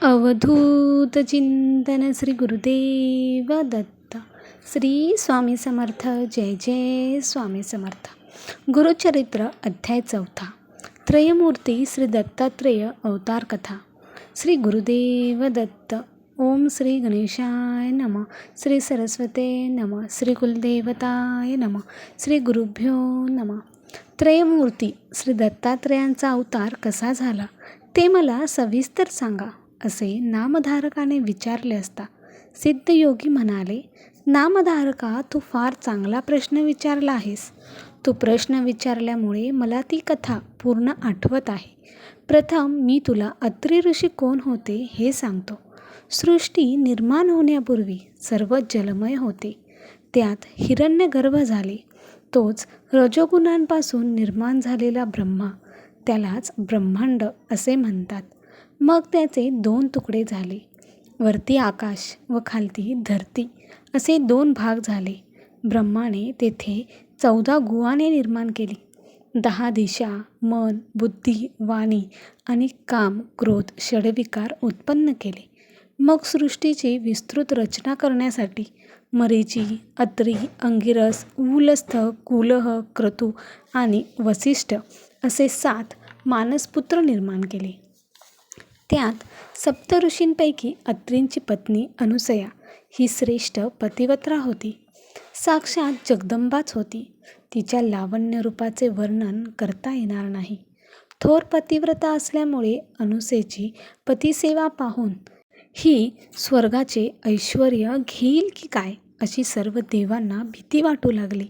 अवधूत चिंतन श्री गुरुदेव दत्त. श्री स्वामी समर्थ. जय जय स्वामी समर्थ. गुरुचरित्र अध्याय 4. त्रयमूर्ती श्री दत्तात्रेय अवतार कथा. श्री गुरुदेव दत्त. ओम श्री गणेशाय नमः. श्री सरस्वते नमः. श्री कुलदेवताय नमः. श्री गुरुभ्यो नमः. त्रयमूर्ती श्री दत्तात्रेयांचा अवतार कसा झाला ते मला सविस्तर सांगा, असे नामधारकाने विचारले असता सिद्धयोगी म्हणाले, नामधारका, तू फार चांगला प्रश्न विचारला आहेस. तू प्रश्न विचारल्यामुळे मला ती कथा पूर्ण आठवत आहे. प्रथम मी तुला अत्री ऋषी कोण होते हे सांगतो. सृष्टी निर्माण होण्यापूर्वी सर्व जलमय होते. त्यात हिरण्यगर्भ झाले. तोच रजोगुणांपासून निर्माण झालेला ब्रह्मा, त्यालाच ब्रह्मांड असे म्हणतात. मग त्याचे 2 तुकडे झाले. वरती आकाश व खालती धरती असे 2 भाग झाले. ब्रह्माने तेथे 14 गुहाने निर्माण केली. 10 दिशा, मन, बुद्धी, वाणी आणि काम, क्रोध, षडविकार उत्पन्न केले. मग सृष्टीची विस्तृत रचना करण्यासाठी मरीची, अत्री, अंगिरस, उलस्थ, कुलह, क्रतू आणि वसिष्ठ असे 7 मानसपुत्र निर्माण केले. त्यात सप्तऋषींपैकी अत्रींची पत्नी अनुसया ही श्रेष्ठ पतिव्रता होती. साक्षात जगदंबाच होती. तिच्या लावण्य रूपाचे वर्णन करता येणार नाही. थोर पतिव्रता असल्यामुळे अनुसेची पतिसेवा पाहून ही स्वर्गाचे ऐश्वर घेईल की काय अशी सर्व देवांना भीती वाटू लागली.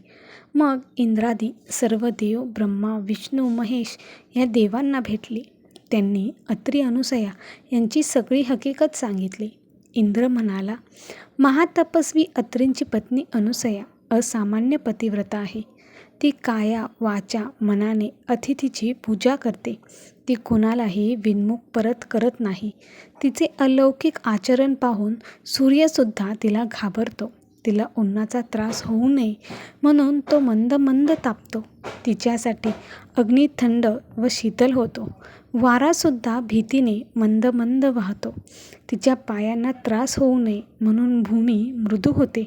मग इंद्रादी सर्व देव ब्रह्मा, विष्णू, महेश या देवांना भेटली. त्यांनी अत्री, अनुसया यांची सगळी हकीकत सांगितली. इंद्र म्हणाला, महातपस्वी अत्रींची पत्नी अनुसया असामान्य पतिव्रता आहे. ती काया, वाचा, मनाने अतिथीची पूजा करते. ती कोणालाही विनमुख परत करत नाही. तिचे अलौकिक आचरण पाहून सूर्यसुद्धा तिला घाबरतो. तिला उन्हाचा त्रास होऊ नये म्हणून तो मंद मंद तापतो. तिच्यासाठी अग्नी थंड व शीतल होतो. वारासुद्धा भीतीने मंद मंद वाहतो. तिच्या पायांना त्रास होऊ नये म्हणून भूमी मृदू होते.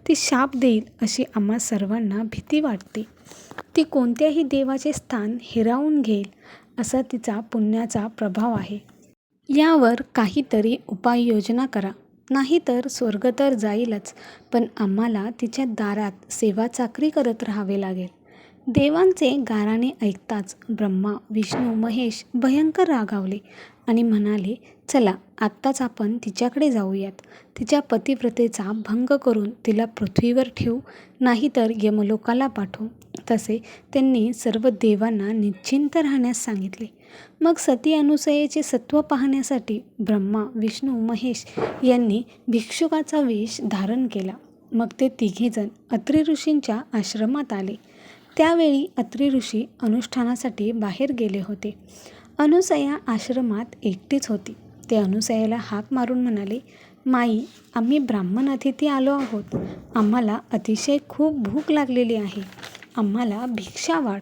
ती शाप देईल अशी आम्हा सर्वांना भीती वाटते. ती कोणत्याही देवाचे स्थान हिरावून घेईल असा तिचा पुण्याचा प्रभाव आहे. यावर काहीतरी उपाययोजना करा, नाहीतर स्वर्ग तर जाईलच, पण आम्हाला तिच्या दारात सेवा चाकरी करत राहावे लागेल. देवांचे गाराणे ऐकताच ब्रह्मा, विष्णू, महेश भयंकर रागावले आणि म्हणाले, चला आत्ताच आपण तिच्याकडे जाऊयात. तिच्या पतिव्रतेचा भंग करून तिला पृथ्वीवर ठेवू, नाहीतर यमलोकाला पाठवू. तसे त्यांनी सर्व देवांना निश्चिंत राहण्यास सांगितले. मग सती अनुसयेचे सत्व पाहण्यासाठी ब्रह्मा, विष्णू, महेश यांनी भिक्षुकाचा वेश धारण केला. मग ते तिघेजण अत्री ऋषींच्या आश्रमात आले. त्यावेळी अत्री ऋषी अनुष्ठानासाठी बाहेर गेले होते. अनुसया आश्रमात एकटीच होती. ते अनुसयाला हाक मारून म्हणाले, माई, आम्ही ब्राह्मण अतिथी आलो आहोत. आम्हाला अतिशय खूप भूक लागलेली आहे. आम्हाला भिक्षा वाढ.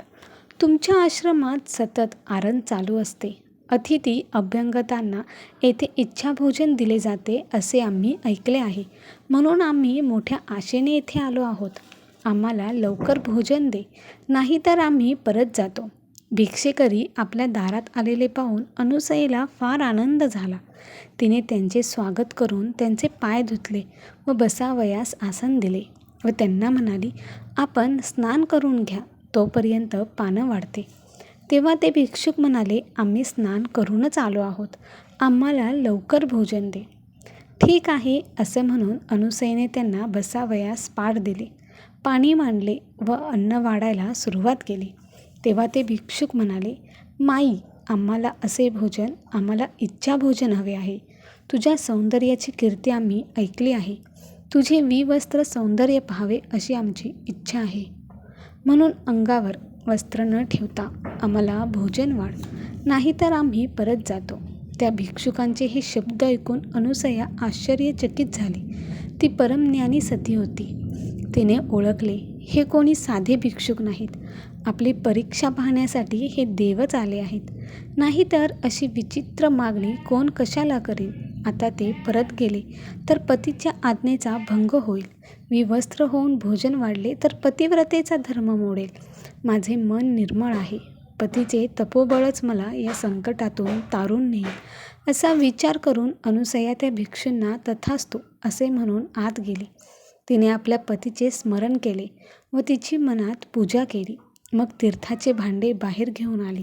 तुमच्या आश्रमात सतत आरण चालू असते. अतिथी अभ्यंगतांना येथे इच्छाभोजन दिले जाते असे आम्ही ऐकले आहे. म्हणून आम्ही मोठ्या आशेने येथे आलो आहोत. आम्हाला लवकर भोजन दे, नाहीतर आम्ही परत जातो. भिक्षेकरी आपल्या दारात आलेले पाहून अनुसयेला फार आनंद झाला. तिने त्यांचे स्वागत करून त्यांचे पाय धुतले व बसावयास आसन दिले व त्यांना म्हणाली, आपण स्नान करून घ्या, तोपर्यंत पानं वाढते. तेव्हा ते भिक्षुक म्हणाले, आम्ही स्नान करूनच आलो आहोत. आम्हाला लवकर भोजन दे. ठीक आहे असे म्हणून अनुसयेने त्यांना बसावयास पाट दिले, पाणी मांडले व अन्न वाढायला सुरुवात केली. तेव्हा ते भिक्षुक म्हणाले, माई, आम्हाला असे भोजन, आम्हाला इच्छा भोजन हवे आहे. तुझ्या सौंदर्याची कीर्ती आम्ही ऐकली आहे. तुझे विवस्त्र सौंदर्य पाहावे अशी आमची इच्छा आहे. म्हणून अंगावर वस्त्र न ठेवता आम्हाला भोजन वाढ, नाहीतर आम्ही परत जातो. त्या भिक्षुकांचे हे शब्द ऐकून अनुसया आश्चर्यचकित झाली. ती परमज्ञानी सती होती. तिने ओळखले, हे कोणी साधे भिक्षुक नाहीत. आपली परीक्षा पाहण्यासाठी हे देवच आले आहेत. नाहीतर अशी विचित्र मागणी कोण कशाला करेल. आता ते परत गेले तर पतीच्या आज्ञेचा भंग होईल. विवस्त्र होऊन भोजन वाढले तर पतिव्रतेचा धर्म मोडेल. माझे मन निर्मळ आहे. पतीचे तपोबळच मला या संकटातून तारून नेईल असा विचार करून अनुसया त्या भिक्षूंना तथास्तु असे म्हणून आत गेली. तिने आपल्या पतीचे स्मरण केले व तिची मनात पूजा केली. मग तीर्थाचे भांडे बाहेर घेऊन आली.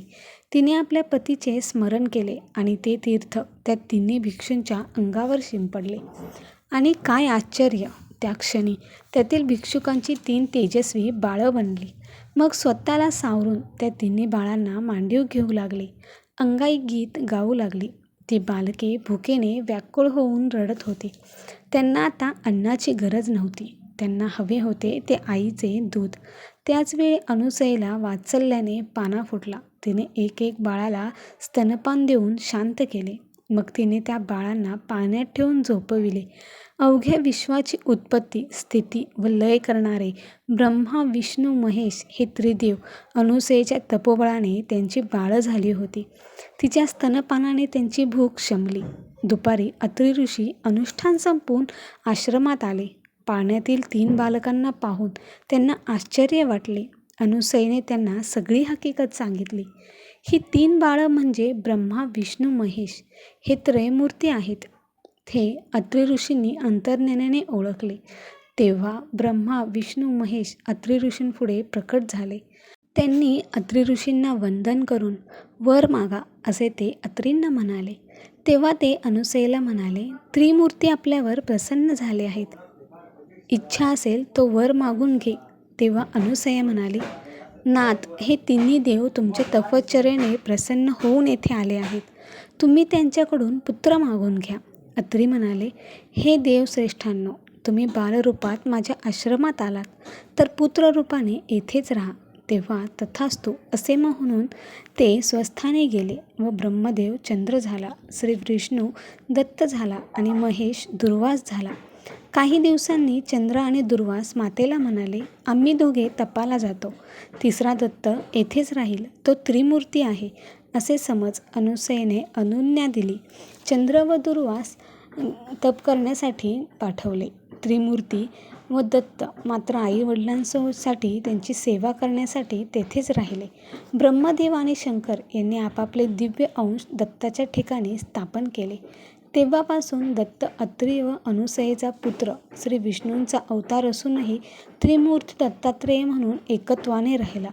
तिने आपल्या पतीचे स्मरण केले आणि ते तीर्थ त्या तिन्ही भिक्षूंच्या अंगावर शिंपडले. आणि काय आश्चर्य! त्या क्षणी त्यातील भिक्षुकांची 3 तेजस्वी बाळं बनली. मग स्वतःला सावरून त्या तिन्ही बाळांना मांडीव घेऊ लागले. अंगाई गीत गाऊ लागली. ती बालके भुकेने व्याकुळ होऊन रडत होती. त्यांना आता अन्नाची गरज नव्हती. त्यांना हवे होते ते आईचे दूध. त्याचवेळी अनुसयेला वात्सल्याने पाना फुटला. तिने एक एक बाळाला स्तनपान देऊन शांत केले. मग तिने त्या बाळांना पाण्यात ठेवून झोपविले. अवघ्या विश्वाची उत्पत्ती, स्थिती व लय करणारे ब्रह्मा, विष्णू, महेश हे त्रिदेव अनुसयेच्या तपोबळाने त्यांची बाळं झाली होती. तिच्या स्तनपानाने त्यांची भूक शमली. दुपारी अत्री ऋषी अनुष्ठान संपवून आश्रमात आले. पाळण्यातील 3 बालकांना पाहून त्यांना आश्चर्य वाटले. अनुसयेने त्यांना सगळी हकीकत सांगितली. ही 3 बाळं म्हणजे ब्रह्मा, विष्णू, महेश हे त्रयमूर्ती आहेत. हे अत्री ऋषींनी अंतर्ज्ञानाने ओळखले. तेव्हा ब्रह्मा, विष्णू, महेश अत्री ऋषींपुढे प्रकट झाले. त्यांनी अत्री ऋषींना वंदन करून वर मागा असे ते अत्रींना म्हणाले. तेव्हा ते अनुसयेला म्हणाले, त्रिमूर्ती आपल्यावर प्रसन्न झाले आहेत. इच्छा असेल तो वर मागून घे. तेव्हा अनुसया म्हणाली, नाथ, हे तिन्ही देव तुमच्या तपश्चर्येने प्रसन्न होऊन येथे आले आहेत. तुम्ही त्यांच्याकडून पुत्र मागून घ्या. अत्री म्हणाले, हे देवश्रेष्ठांनो, तुम्ही बालरूपात माझ्या आश्रमात आलात तर पुत्ररूपाने येथेच राहा. तेव्हा तथास्तु असे म्हणून ते स्वस्थानी गेले व ब्रह्मदेव चंद्र झाला, श्री विष्णू दत्त झाला आणि महेश दुर्वास झाला. काही दिवसांनी चंद्र आणि दुर्वास मातेला म्हणाले, आम्ही दोघे तपाला जातो. तिसरा दत्त येथेच राहील. तो त्रिमूर्ती आहे असे समज अनुसयेने अनुज्ञा दिली. चंद्र व दुर्वास तप करण्यासाठी पाठवले. त्रिमूर्ती व दत्त मात्र आई वडिलांसाठी त्यांची सेवा करण्यासाठी तेथेच राहिले. ब्रह्मदेव आणि शंकर यांनी आपापले दिव्य अंश दत्ताच्या ठिकाणी स्थापन केले. तेव्हापासून दत्त अत्री व अनुसयेचा पुत्र, श्री विष्णूंचा अवतार असूनही त्रिमूर्ती दत्तात्रेय म्हणून एकत्वाने राहिला.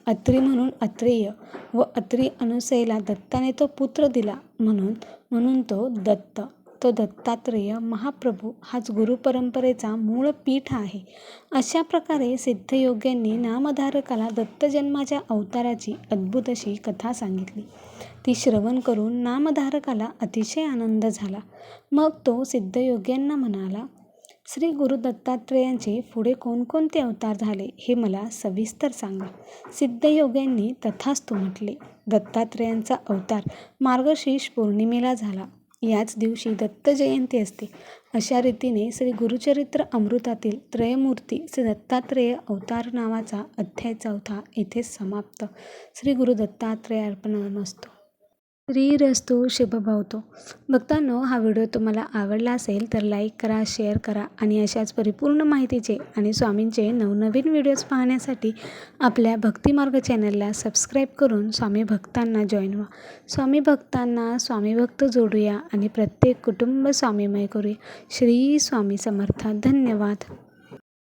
अत्री म्हणून अत्रेय व अत्री अनुसयेला दत्ताने तो पुत्र दिला म्हणून तो दत्त. तो दत्तात्रेय महाप्रभू हाच गुरुपरंपरेचा मूळ पीठ आहे. अशा प्रकारे सिद्धयोग्यांनी नामधारकाला दत्तजन्माच्या अवताराची अद्भुत अशी कथा सांगितली. ती श्रवण करून नामधारकाला अतिशय आनंद झाला. मग तो सिद्धयोग्यांना म्हणाला, श्री गुरु दत्तात्रेयांचे पुढे कोणकोणते अवतार झाले हे मला सविस्तर सांगा. सिद्धयोग्यांनी तथास्तु म्हटले. दत्तात्रेयांचा अवतार मार्गशीर्ष पौर्णिमेला झाला. याच दिवशी दत्त जयंती असते. अशा रीतीने श्री गुरुचरित्र अमृतातील त्रयमूर्ती श्री दत्तात्रेय अवतार नावाचा अध्याय 4 येथेच समाप्त. श्री गुरु दत्तात्रेय अर्पणमस्तु. श्रीरस्तु शुभभवतु. भक्तांनो, हा व्हिडिओ तुम्हाला आवडला असेल तर लाईक करा, शेअर करा आणि अशाच परिपूर्ण माहितीचे आणि स्वामींचे नवनवीन व्हिडिओज पाहण्यासाठी आपल्या भक्तिमार्ग चॅनलला सबस्क्राईब करून स्वामी भक्तांना जॉईन व्हा. स्वामी भक्तांना स्वामी भक्त जोडूया आणि प्रत्येक कुटुंब स्वामीमय करूया. श्री स्वामी समर्थ. धन्यवाद.